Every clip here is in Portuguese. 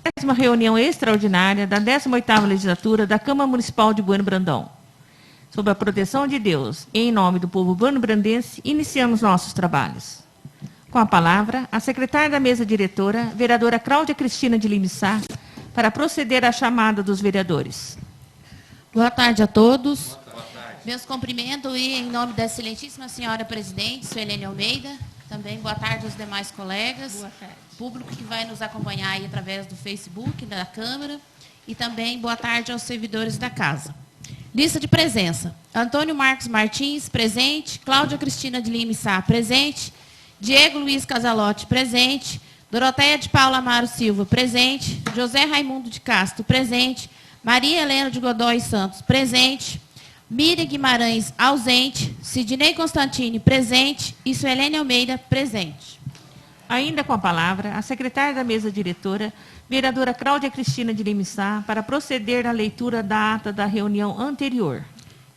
30ª reunião extraordinária da 18ª legislatura da Câmara Municipal de Bueno Brandão. Sob a proteção de Deus e em nome do povo bueno-brandense, iniciamos nossos trabalhos. Com a palavra, a secretária da mesa diretora, vereadora Cláudia Cristina de Lima Sá, para proceder à chamada dos vereadores. Boa tarde a todos. Boa tarde. Meus cumprimentos e em nome da excelentíssima senhora presidente, Suelene Almeida. Também boa tarde aos demais colegas. Boa tarde. Público que vai nos acompanhar aí através do Facebook, da Câmara. E também boa tarde aos servidores da casa. Lista de presença. Antônio Marcos Martins, presente. Cláudia Cristina de Lima Sá, presente. Diego Luiz Casalotti, presente. Doroteia de Paula Amaro Silva, presente. José Raimundo de Castro, presente. Maria Helena de Godoy Santos, presente. Miriam Guimarães, ausente. Sidney Constantini, presente. E Suelene Almeida, presente. Ainda com a palavra, a secretária da mesa diretora, vereadora Cláudia Cristina de Lima Sá, para proceder à leitura da ata da reunião anterior.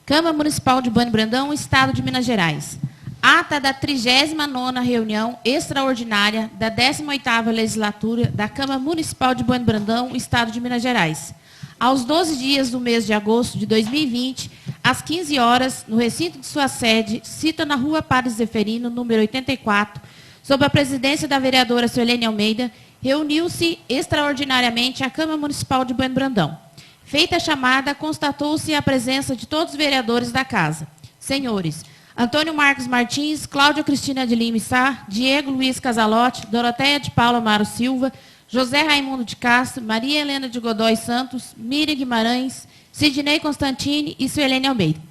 Câmara Municipal de Bueno Brandão, Estado de Minas Gerais. Ata da 39ª reunião extraordinária da 18ª legislatura da Câmara Municipal de Bueno Brandão, Estado de Minas Gerais. Aos 12 dias do mês de agosto de 2020, às 15 horas, no recinto de sua sede, cita na Rua Padre Zeferino, número 84, sob a presidência da vereadora Suelene Almeida, reuniu-se extraordinariamente a Câmara Municipal de Bueno Brandão. Feita a chamada, constatou-se a presença de todos os vereadores da casa. Senhores, Antônio Marcos Martins, Cláudia Cristina de Lima Sá, Diego Luiz Casalotti, Doroteia de Paula Amaro Silva, José Raimundo de Castro, Maria Helena de Godoy Santos, Miriam Guimarães, Sidney Constantini e Suelene Almeida.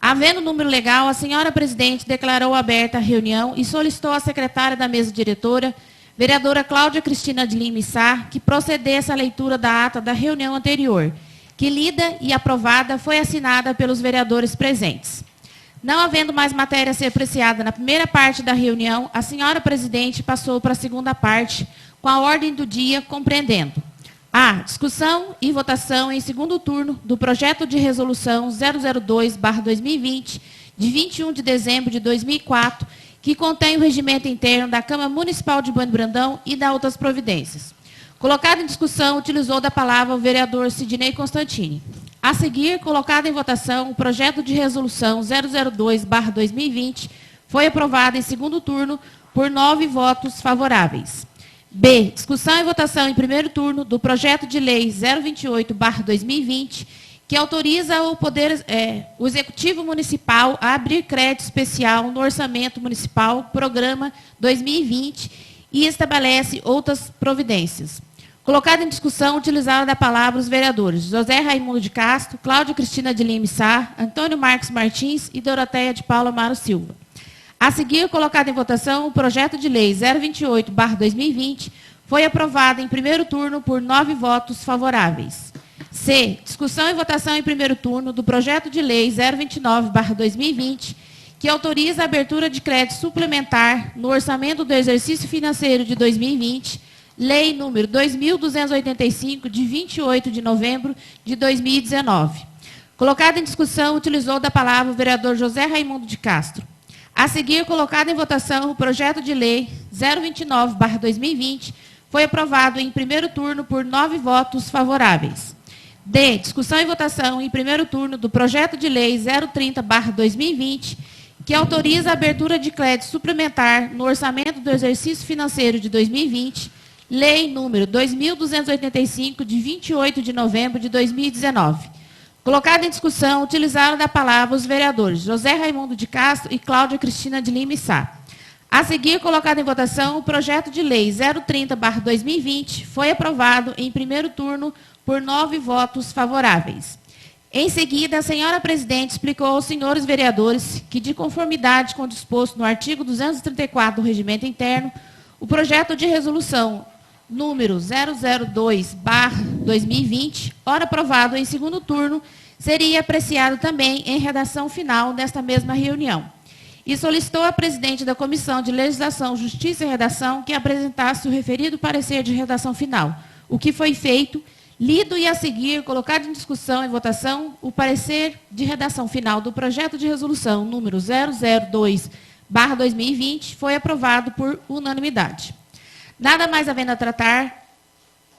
Havendo número legal, a senhora presidente declarou aberta a reunião e solicitou à secretária da mesa diretora, vereadora Cláudia Cristina de Lima Sá, que procedesse à leitura da ata da reunião anterior, que lida e aprovada foi assinada pelos vereadores presentes. Não havendo mais matéria a ser apreciada na primeira parte da reunião, a senhora presidente passou para a segunda parte, com a ordem do dia compreendendo a discussão e votação em segundo turno do projeto de resolução 002/2020, de 21 de dezembro de 2004, que contém o regimento interno da Câmara Municipal de Bueno Brandão e da outras providências. Colocado em discussão, utilizou da palavra o vereador Sidney Constantini. A seguir, colocado em votação, o projeto de resolução 002/2020 foi aprovado em segundo turno por 9 votos favoráveis. B. Discussão e votação em primeiro turno do projeto de lei 028/2020, que autoriza o Executivo Municipal a abrir crédito especial no Orçamento Municipal, Programa 2020, e estabelece outras providências. Colocado em discussão, utilizaram da palavra os vereadores José Raimundo de Castro, Cláudia Cristina de Lima Sá, Antônio Marcos Martins e Doroteia de Paula Amaro Silva. A seguir, colocado em votação, o projeto de lei 028/2020 foi aprovado em primeiro turno por 9 votos favoráveis. C. Discussão e votação em primeiro turno do projeto de lei 029/2020, que autoriza a abertura de crédito suplementar no orçamento do exercício financeiro de 2020, Lei número 2.285, de 28 de novembro de 2019. Colocado em discussão, utilizou da palavra o vereador José Raimundo de Castro. A seguir, colocado em votação, o projeto de lei 029/2020 foi aprovado em primeiro turno por 9 votos favoráveis. D. Discussão e votação em primeiro turno do projeto de lei 030/2020, que autoriza a abertura de crédito suplementar no orçamento do exercício financeiro de 2020, Lei número 2.285, de 28 de novembro de 2019. Colocado em discussão, utilizaram da palavra os vereadores José Raimundo de Castro e Cláudia Cristina de Lima Sá. A seguir, colocado em votação, o projeto de lei 030/2020 foi aprovado em primeiro turno por 9 votos favoráveis. Em seguida, a senhora presidente explicou aos senhores vereadores que, de conformidade com o disposto no artigo 234 do Regimento Interno, o projeto de resolução número 002/2020, ora aprovado em segundo turno, seria apreciado também em redação final desta mesma reunião. E solicitou à presidente da Comissão de Legislação, Justiça e Redação que apresentasse o referido parecer de redação final, o que foi feito, lido e a seguir, colocado em discussão e votação, o parecer de redação final do projeto de resolução número 002/2020 foi aprovado por unanimidade. Nada mais havendo a tratar,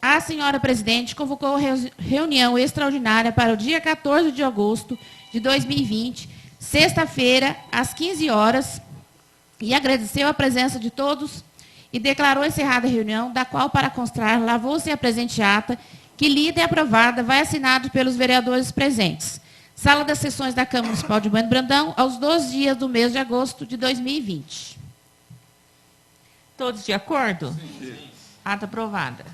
A senhora presidente convocou reunião extraordinária para o dia 14 de agosto de 2020, sexta-feira, às 15 horas, e agradeceu a presença de todos e declarou encerrada a reunião, da qual, para constar, lavou-se a presente ata, que lida e aprovada vai assinado pelos vereadores presentes. Sala das sessões da Câmara Municipal de Bueno Brandão, aos 12 dias do mês de agosto de 2020. Todos de acordo? Sim. Ata aprovada.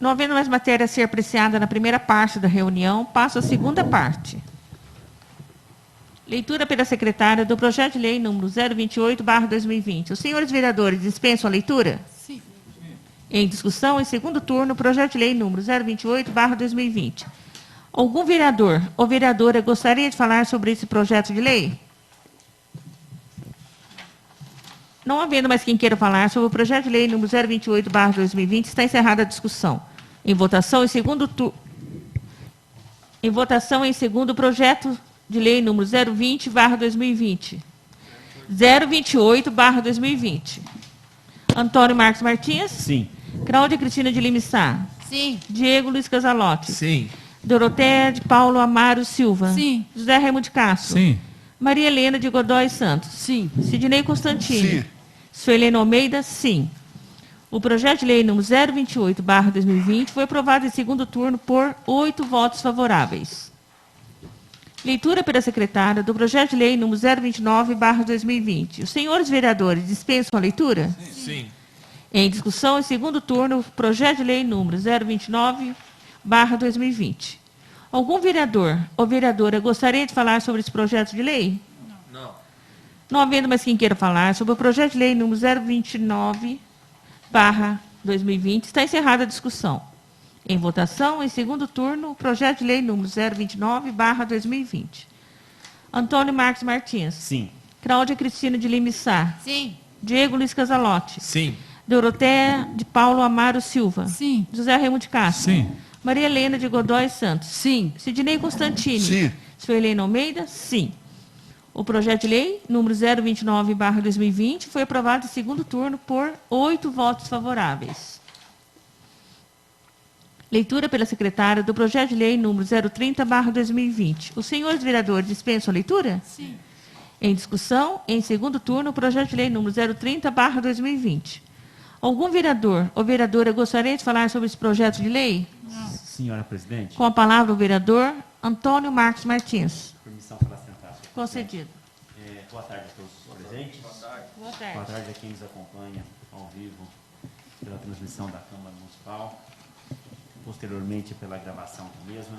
Não havendo mais matéria a ser apreciada na primeira parte da reunião, passo à segunda parte. Leitura pela secretária do projeto de lei número 028/2020. Os senhores vereadores dispensam a leitura? Sim. Em discussão, em segundo turno, o projeto de lei número 028/2020. Algum vereador ou vereadora gostaria de falar sobre esse projeto de lei? Não havendo mais quem queira falar sobre o projeto de lei número 028/2020, está encerrada a discussão. Em votação, em segundo projeto de lei número 020/2020. 028/2020. Antônio Marcos Martins? Sim. Cláudia Cristina de Lima Sá? Sim. Diego Luiz Casalotti? Sim. Doroteia de Paulo Amaro Silva? Sim. José Raimundo de Castro? Sim. Maria Helena de Godoy Santos? Sim. Sidnei Constantini? Sim. Suelene Almeida, sim. O projeto de lei número 028/2020 foi aprovado em segundo turno por 8 votos favoráveis. Leitura pela secretária do projeto de lei número 029/2020. Os senhores vereadores dispensam a leitura? Sim. Em discussão, em segundo turno, o projeto de lei número 029/2020. Algum vereador ou vereadora gostaria de falar sobre esse projeto de lei? Não. Não havendo mais quem queira falar sobre o projeto de lei número 029/2020, está encerrada a discussão. Em votação, em segundo turno, o projeto de lei número 029/2020. Antônio Marcos Martins? Sim. Cláudia Cristina de Lima Sá? Sim. Diego Luiz Casalotti? Sim. Doroteia de Paulo Amaro Silva? Sim. José Raimundo de Castro? Sim. Maria Helena de Godoy Santos? Sim. Sidnei Constantini? Sim. Suelene Almeida? Sim. O projeto de lei número 029/2020 foi aprovado em segundo turno por 8 votos favoráveis. Leitura pela secretária do projeto de lei número 030/2020. Os senhores vereadores dispensam a leitura? Sim. Em discussão, em segundo turno, o projeto de lei número 030/2020. Algum vereador ou vereadora gostaria de falar sobre esse projeto de lei? Não. Senhora presidente, Com a palavra o vereador Antônio Marcos Martins. permissão para sentar. Concedido. Boa tarde a todos os presentes. Boa Boa tarde. tarde a quem nos acompanha ao vivo pela transmissão da Câmara Municipal, posteriormente pela gravação da mesma.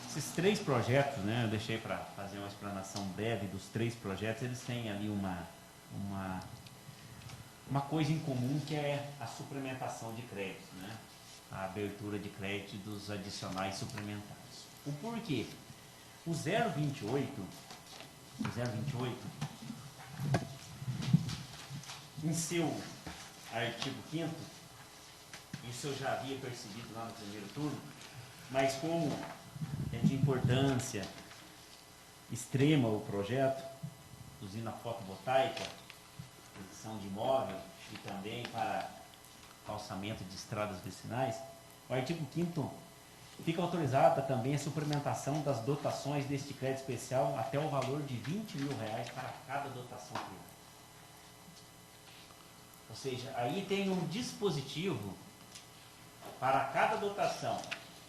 Esses 3 projetos, né, eu deixei para fazer uma explanação breve dos 3 projetos, eles têm ali uma coisa em comum, que é a suplementação de créditos, né? A abertura de crédito dos adicionais suplementares. O porquê? O 028, em seu artigo 5º, isso eu já havia percebido lá no primeiro turno, mas como é de importância extrema o projeto, usina fotovoltaica, produção de imóvel e também para calçamento de estradas vicinais, o artigo 5º fica autorizada também a suplementação das dotações deste crédito especial até o valor de R$20 mil para cada dotação privada. Ou seja, aí tem um dispositivo para cada dotação,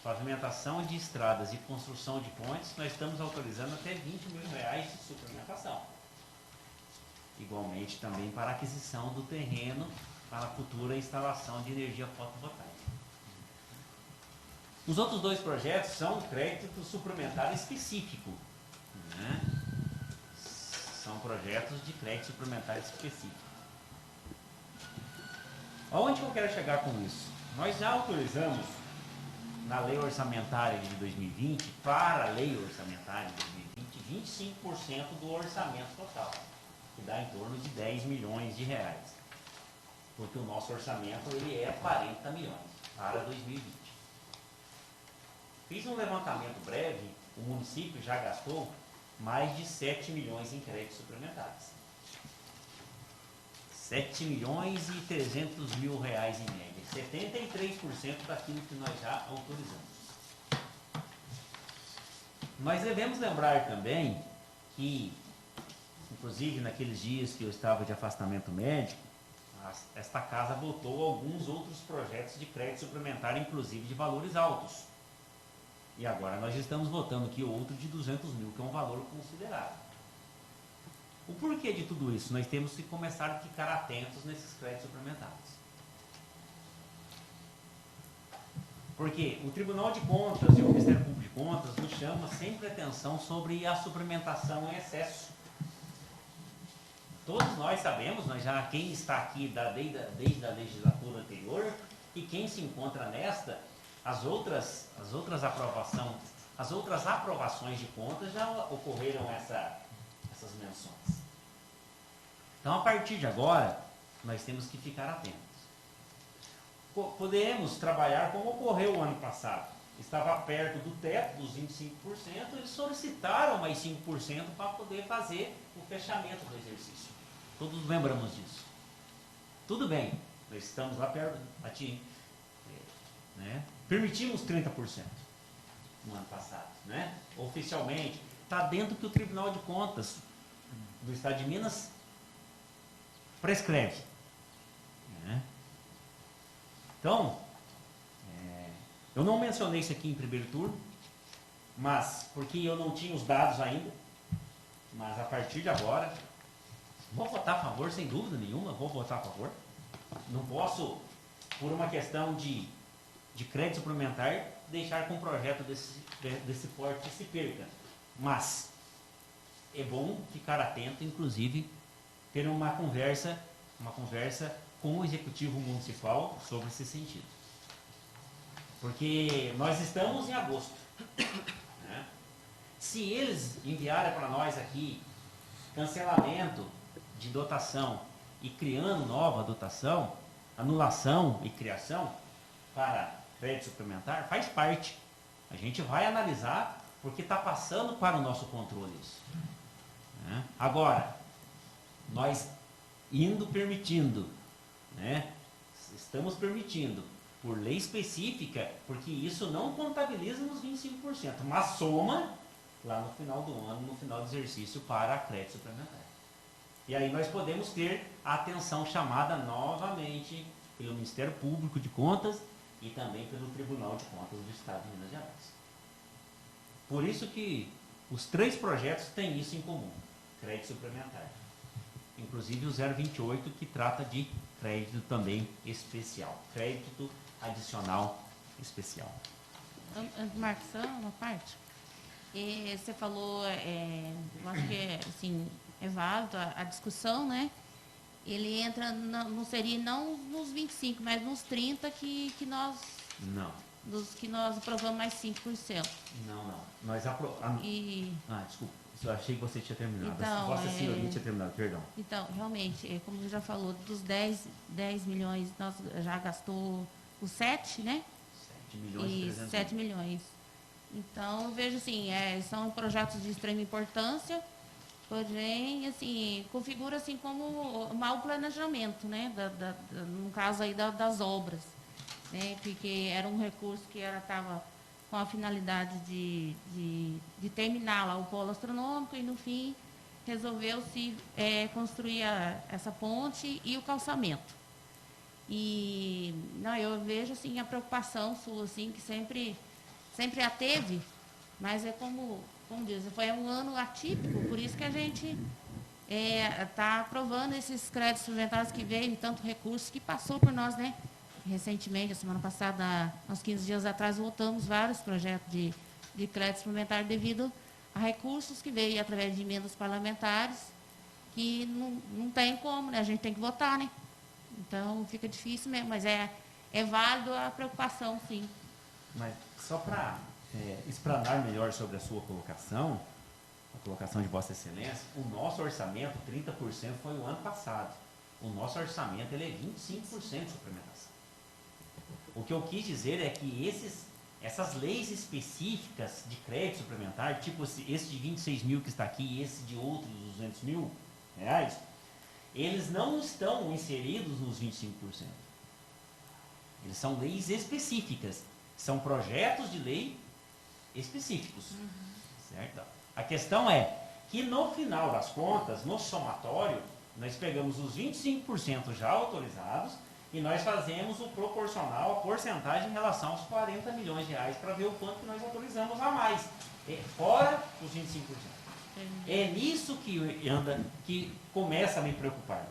pavimentação de estradas e construção de pontes, nós estamos autorizando até R$20 mil de suplementação. Igualmente também para a aquisição do terreno para a futura instalação de energia fotovoltaica. Os outros 2 projetos são crédito suplementar específico, né? São projetos de crédito suplementar específico. Aonde que eu quero chegar com isso? Nós já autorizamos na lei orçamentária de 2020, para a lei orçamentária de 2020, 25% do orçamento total, que dá em torno de 10 milhões de reais. Porque o nosso orçamento ele é 40 milhões para 2020. Fiz um levantamento breve, o município já gastou mais de 7 milhões em créditos suplementares. 7 milhões e 300 mil reais em média. 73% daquilo que nós já autorizamos. Nós devemos lembrar também que, inclusive naqueles dias que eu estava de afastamento médico, esta casa votou alguns outros projetos de crédito suplementar, inclusive de valores altos. E agora nós estamos votando aqui outro de 200 mil, que é um valor considerável. O porquê de tudo isso? Nós temos que começar a ficar atentos nesses créditos suplementares. Porque o Tribunal de Contas e o Ministério Público de Contas nos chamam sempre a atenção sobre a suplementação em excesso. Todos nós sabemos, quem está aqui desde a legislatura anterior e quem se encontra nesta, as outras aprovações de contas já ocorreram essas menções. Então, a partir de agora, nós temos que ficar atentos. Podemos trabalhar como ocorreu o ano passado. Estava perto do teto dos 25%, eles solicitaram mais 5% para poder fazer o fechamento do exercício. Todos lembramos disso. Tudo bem, nós estamos lá perto, permitimos 30% no ano passado, oficialmente. Está dentro que o Tribunal de Contas do Estado de Minas prescreve. Então, eu não mencionei isso aqui em primeiro turno, mas porque eu não tinha os dados ainda, mas a partir de agora, vou votar a favor, sem dúvida nenhuma, vou votar a favor. Não posso, por uma questão de crédito suplementar, deixar com um projeto desse porte se perca. Mas é bom ficar atento, inclusive, ter uma conversa com o Executivo Municipal sobre esse sentido. Porque nós estamos em agosto. Se eles enviarem para nós aqui cancelamento de dotação e criando nova dotação, anulação e criação para crédito suplementar, faz parte. A gente vai analisar porque está passando para o nosso controle isso. Agora, nós estamos permitindo, por lei específica, porque isso não contabiliza nos 25%, mas soma lá no final do ano, no final do exercício, para crédito suplementar. E aí nós podemos ter a atenção chamada novamente pelo Ministério Público de Contas e também pelo Tribunal de Contas do Estado de Minas Gerais. Por isso que os 3 projetos têm isso em comum, crédito suplementar. Inclusive o 028, que trata de crédito também especial, crédito adicional especial. Marcos, uma parte. Você falou, eu acho que assim, é válido a discussão, Ele entra, não seria não nos 25, mas nos 30 que nós... Não. Dos que nós aprovamos mais 5%. Não. Nós aprovamos... desculpa. Eu achei que você tinha terminado. Então, Vossa Senhoria tinha terminado, perdão. Então, realmente, como você já falou, dos 10 milhões, nós já gastou os 7, 7 milhões e 300 7 milhões. Então, eu vejo assim, são projetos de extrema importância, porém, assim, configura assim como mau planejamento, no caso aí das obras, porque era um recurso que estava com a finalidade de terminar lá o polo astronômico e, no fim, resolveu-se construir essa ponte e o calçamento. E eu vejo assim, a preocupação sua, assim, que sempre a teve, mas como diz, foi um ano atípico, por isso que a gente está aprovando esses créditos suplementares que veio, tanto recurso que passou por nós, Recentemente, a semana passada, uns 15 dias atrás, votamos vários projetos de crédito suplementar devido a recursos que veio através de emendas parlamentares, que não tem como, a gente tem que votar, Então, fica difícil mesmo, mas é é válido a preocupação, sim. Mas só para explanar melhor sobre a sua colocação, a colocação de Vossa Excelência, o nosso orçamento, 30% foi o ano passado. O nosso orçamento ele é 25% de suplementação. O que eu quis dizer é que essas leis específicas de crédito suplementar, tipo esse de 26 mil que está aqui e esse de outros 200 mil reais, eles não estão inseridos nos 25%. Eles são leis específicas. São projetos de lei específicos. Certo? A questão é que no final das contas, no somatório, nós pegamos os 25% já autorizados e nós fazemos o proporcional, a porcentagem em relação aos 40 milhões de reais para ver o quanto que nós autorizamos a mais, fora os 25%. É nisso que começa a me preocupar.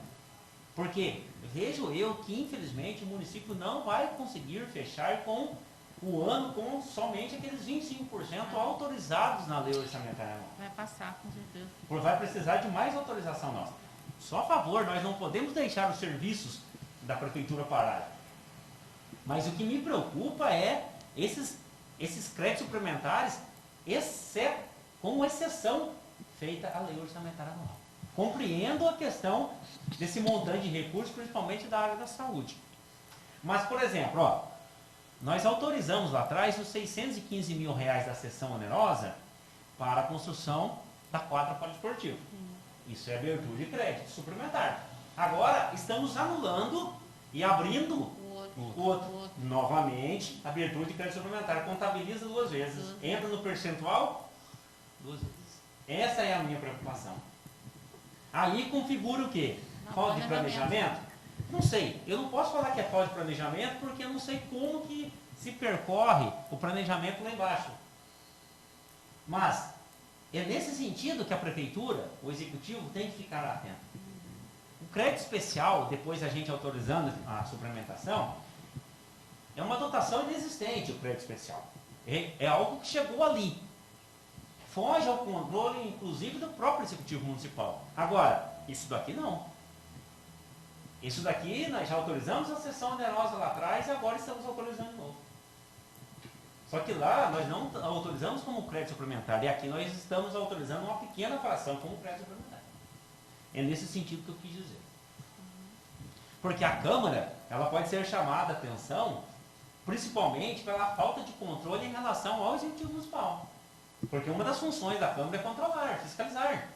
Porque vejo eu que, infelizmente, o município não vai conseguir fechar com o ano com somente aqueles 25% autorizados na lei orçamentária. Vai passar, com certeza. Vai precisar de mais autorização nossa. Só a favor, nós não podemos deixar os serviços da prefeitura pararem. Mas o que me preocupa é esses créditos suplementares, com exceção feita a lei orçamentária anual. Compreendo a questão desse montante de recursos, principalmente da área da saúde. Mas, por exemplo, nós autorizamos lá atrás os 615 mil reais da cessão onerosa para a construção da quadra poliesportiva. Isso é abertura de crédito suplementar. Agora, estamos anulando e abrindo o outro. Novamente, abertura de crédito suplementar. Contabiliza 2 vezes. Entra no percentual 2 vezes. Essa é a minha preocupação. Aí configura o quê? Falta de planejamento? Não sei. Eu não posso falar que é falta de planejamento porque eu não sei como que se percorre o planejamento lá embaixo. Mas é nesse sentido que a prefeitura, o executivo, tem que ficar atento. O crédito especial, depois a gente autorizando a suplementação, é uma dotação inexistente o crédito especial. É algo que chegou ali. Foge ao controle, inclusive, do próprio executivo municipal. Agora, isso daqui não. Isso daqui nós já autorizamos a sessão onerosa lá atrás e agora estamos autorizando de novo. Só que lá nós não autorizamos como crédito suplementar e aqui nós estamos autorizando uma pequena fração como crédito suplementar. É nesse sentido que eu quis dizer. Porque a Câmara, ela pode ser chamada a atenção, principalmente pela falta de controle em relação ao executivo municipal. Porque uma das funções da Câmara é controlar, fiscalizar.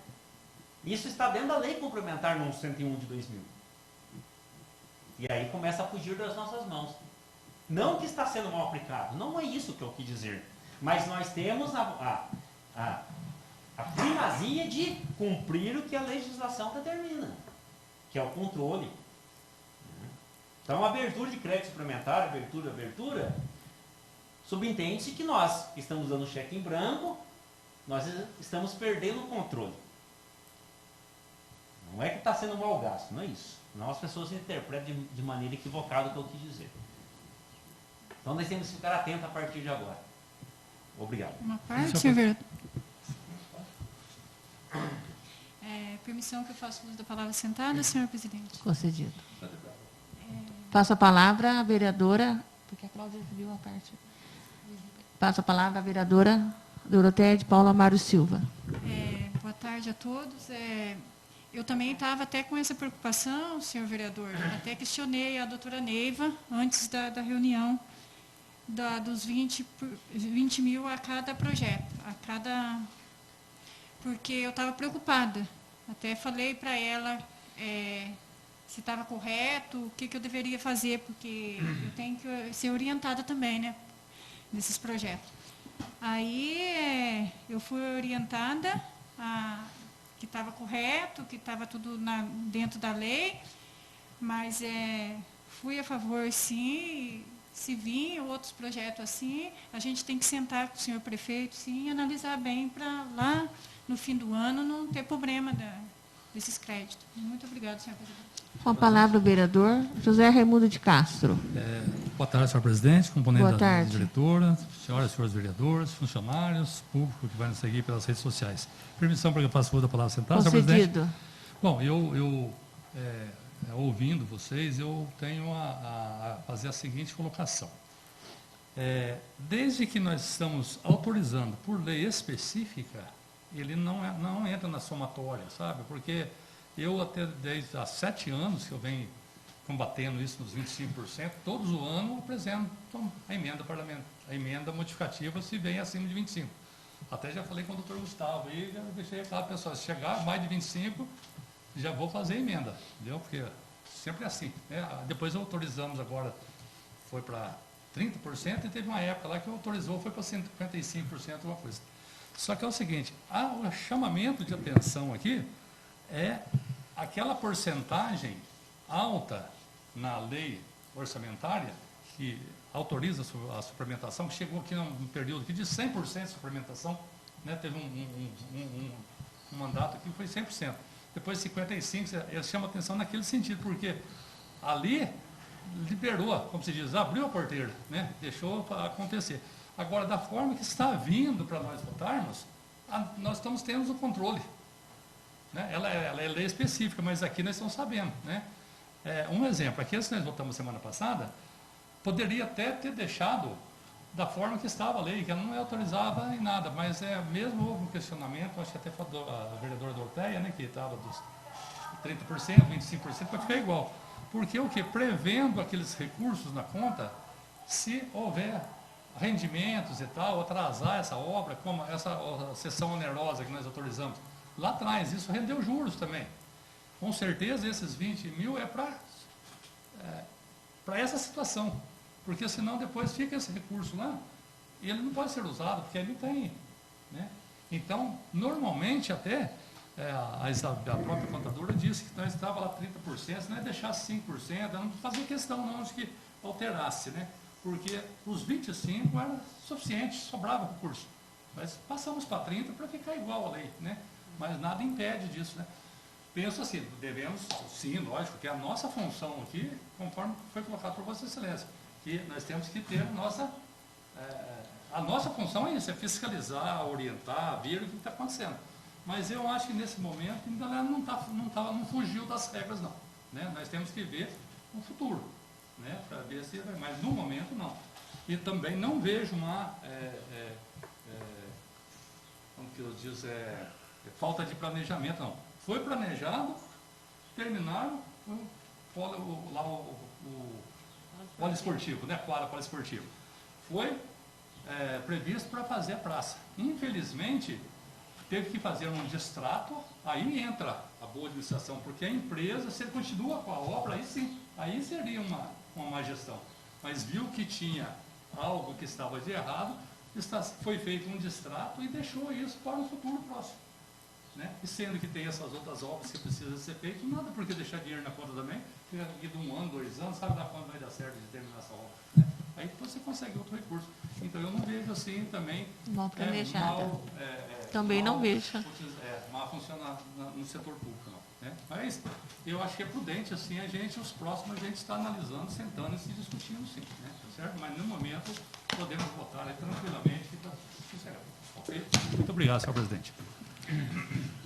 Isso está dentro da lei complementar no 101 de 2000. E aí começa a fugir das nossas mãos. Não que está sendo mal aplicado, não é isso que eu quis dizer. Mas nós temos a primazia de cumprir o que a legislação determina, que é o controle. Então, a abertura de crédito suplementar, abertura, subentende-se que nós que estamos dando cheque em branco, nós estamos perdendo o controle. Não é que está sendo mal gasto, não é isso. Não, as pessoas interpretam de maneira equivocada o que eu quis dizer. Então nós temos que ficar atentos a partir de agora. Obrigado. Uma parte, senhor vereador. Permissão que eu faça uso da palavra sentada, senhor presidente. Concedido. Passo a palavra à vereadora, porque a Cláudia viu a parte. Passo a palavra à vereadora Doroteia de Paula Mário Silva. Boa tarde a todos. Eu também estava até com essa preocupação, senhor vereador. Até questionei a doutora Neiva antes da reunião dos 20 mil a cada projeto, porque eu estava preocupada. Até falei para ela se estava correto, o que eu deveria fazer, porque eu tenho que ser orientada também, né, nesses projetos. Aí eu fui orientada que estava correto, que estava tudo dentro da lei, mas fui a favor, sim. Se vir outros projetos assim, a gente tem que sentar com o senhor prefeito, sim, e analisar bem para lá, no fim do ano, não ter problema desses créditos. Muito obrigado, senhor presidente. Com a palavra o vereador José Raimundo de Castro. Boa tarde, senhor presidente, componente Boa tarde. da diretora, senhoras e senhores vereadores, funcionários, público que vai nos seguir pelas redes sociais. Permissão para que eu faça uso da palavra sentada, senhor presidente? Concedido. Bom, eu ouvindo vocês, eu tenho a fazer a seguinte colocação. Desde que nós estamos autorizando por lei específica, ele não entra na somatória, sabe? Porque eu até desde há 7 anos que eu venho combatendo isso nos 25%, todos o ano apresento a emenda parlamentar, a emenda modificativa se vem acima de 25%. Até já falei com o doutor Gustavo e já deixei claro, pessoal, se chegar mais de 25%, já vou fazer a emenda, entendeu? Porque sempre é assim, né? Depois autorizamos agora, foi para 30% e teve uma época lá que autorizou, foi para 55%, uma coisa. Só que é o seguinte, o chamamento de atenção aqui é aquela porcentagem alta na lei orçamentária que autoriza a suplementação, que chegou aqui num período aqui de 100% de suplementação, né? Teve um mandato aqui que foi 100%. Depois 55%, ele chama atenção naquele sentido, porque ali liberou, como se diz, abriu a porteira, né? Deixou acontecer. Agora, da forma que está vindo para nós votarmos, nós estamos tendo o controle. Né? Ela é lei específica, mas aqui nós estamos sabendo. Né? Um exemplo, aqueles que nós votamos semana passada, poderia até ter deixado da forma que estava a lei, que ela não autorizava em nada, mas mesmo houve um questionamento, acho que até a vereadora Doroteia, né, que estava dos 30%, 25%, para ficar igual. Porque o que? Prevendo aqueles recursos na conta, se houver rendimentos e tal, atrasar essa obra, como essa sessão onerosa que nós autorizamos lá atrás, isso rendeu juros também. Com certeza esses 20 mil é para essa situação, porque senão depois fica esse recurso lá e ele não pode ser usado, porque ele tem. Né? Então, normalmente até, a própria contadora disse que nós estava lá 30%, se nós deixasse 5%, não fazia questão não de que alterasse, né? Porque os 25 era suficiente, sobrava recurso. Mas passamos para 30 para ficar igual a lei, né? Mas nada impede disso, né? Penso assim, devemos, sim, lógico, que a nossa função aqui, conforme foi colocado por Vossa Excelência, que nós temos que ter a nossa função é isso, é fiscalizar, orientar, ver o que está acontecendo. Mas eu acho que nesse momento ainda não fugiu das regras, não. Né? Nós temos que ver o futuro, né? Para ver se vai, mas no momento não. E também não vejo uma como que eu diz, falta de planejamento, não. Foi planejado, terminaram o poliesportivo, né? Quadra poliesportivo. Foi previsto para fazer a praça. Infelizmente, teve que fazer um distrato, aí entra a boa administração, porque a empresa, se ele continua com a obra, aí sim, aí seria uma má gestão. Mas viu que tinha algo que estava de errado, foi feito um distrato e deixou isso para um futuro próximo. Né? E sendo que tem essas outras obras que precisam ser feitas, nada porque deixar dinheiro na conta também, fica aqui de 1 ano, 2 anos, sabe da quando vai dar certo de terminar essa obra. Né? Aí você consegue outro recurso. Então eu não vejo assim também mal planejada. Também não vejo. Mal funcionar no setor público, não. Né? Mas eu acho que é prudente assim, os próximos a gente está analisando, sentando e se discutindo sim. Né? Tá certo? Mas no momento podemos votar aí, tranquilamente, fica sossegado. Ok? Muito obrigado, senhor presidente.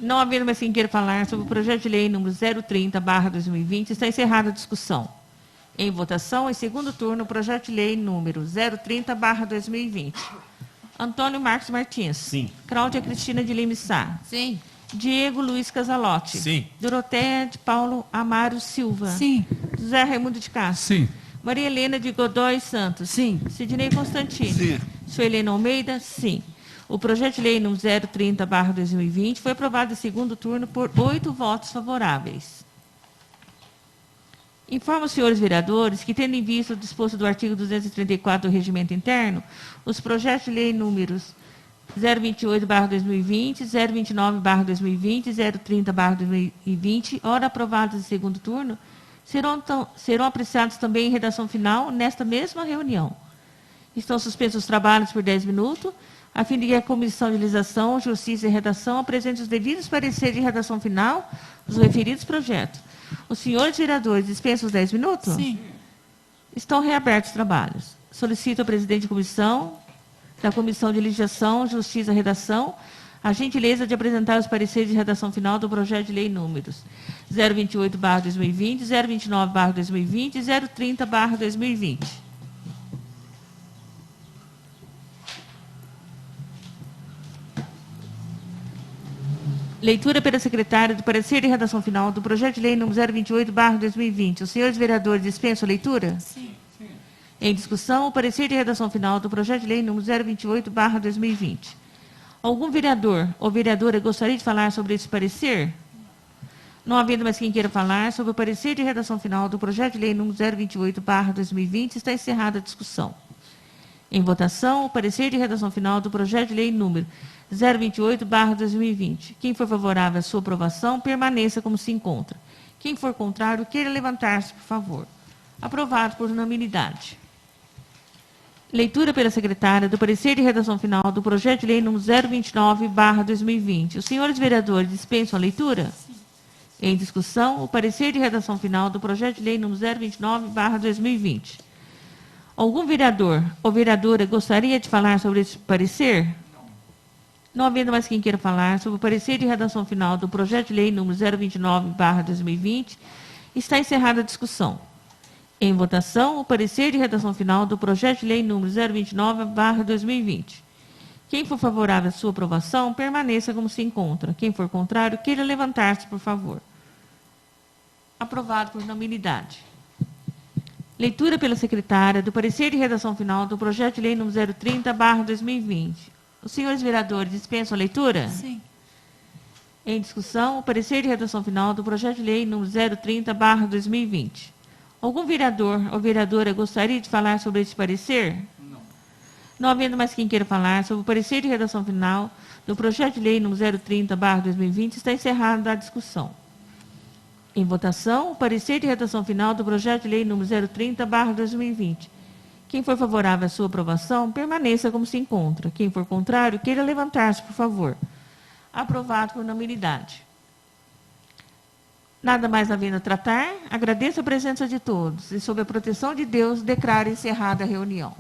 Não havendo mais quem queira falar sobre o projeto de lei número 030/2020, está encerrada a discussão. Em votação, em segundo turno, o projeto de lei número 030/2020. Antônio Marcos Martins. Sim. Cláudia Cristina de Lima Sá. Sim. Diego Luiz Casalotti. Sim. Doroteia de Paulo Amaro Silva. Sim. José Raimundo de Castro. Sim. Maria Helena de Godoy Santos. Sim. Sidney Constantino. Sim. Suelena Almeida. Sim. O projeto de lei número 030/2020 foi aprovado em segundo turno por 8 votos favoráveis. Informo os senhores vereadores que, tendo em vista o disposto do artigo 234 do Regimento Interno, os projetos de lei números 028/2020, 029/2020 e 030/2020, ora aprovados em segundo turno, serão apreciados também em redação final nesta mesma reunião. Estão suspensos os trabalhos por 10 minutos, a fim de que a Comissão de Legislação, Justiça e Redação apresente os devidos pareceres de redação final dos referidos projetos. Os senhores vereadores dispensam os 10 minutos? Sim. Estão reabertos os trabalhos. Solicito ao presidente da Comissão de Legislação, Justiça e Redação a gentileza de apresentar os pareceres de redação final do projeto de lei números 028/2020, 029/2020 e 030/2020. Leitura pela secretária do parecer de redação final do projeto de lei número 028/2020. Os senhores vereadores dispensam a leitura? Sim. Em discussão, o parecer de redação final do projeto de lei número 028/2020. Algum vereador ou vereadora gostaria de falar sobre esse parecer? Não havendo mais quem queira falar sobre o parecer de redação final do projeto de lei número 028/2020, está encerrada a discussão. Em votação, o parecer de redação final do projeto de lei número 028/2020. Quem for favorável à sua aprovação, permaneça como se encontra. Quem for contrário, queira levantar-se, por favor. Aprovado por unanimidade. Leitura pela secretária do parecer de redação final do projeto de lei número 029/2020. Os senhores vereadores dispensam a leitura? Sim. Em discussão, o parecer de redação final do projeto de lei número 029/2020. Algum vereador ou vereadora gostaria de falar sobre esse parecer? Não havendo mais quem queira falar sobre o parecer de redação final do projeto de lei número 029/2020, está encerrada a discussão. Em votação, o parecer de redação final do projeto de lei número 029/2020. Quem for favorável à sua aprovação, permaneça como se encontra. Quem for contrário, queira levantar-se, por favor. Aprovado por unanimidade. Leitura pela secretária do parecer de redação final do projeto de lei número 030/2020. Os senhores vereadores dispensam a leitura? Sim. Em discussão, o parecer de redação final do projeto de lei número 030/2020. Algum vereador ou vereadora gostaria de falar sobre esse parecer? Não. Não havendo mais quem queira falar sobre o parecer de redação final do projeto de lei número 030/2020, está encerrada a discussão. Em votação, o parecer de redação final do projeto de lei número 030/2020. Quem for favorável à sua aprovação, permaneça como se encontra. Quem for contrário, queira levantar-se, por favor. Aprovado por unanimidade. Nada mais havendo a tratar, agradeço a presença de todos e, sob a proteção de Deus, declaro encerrada a reunião.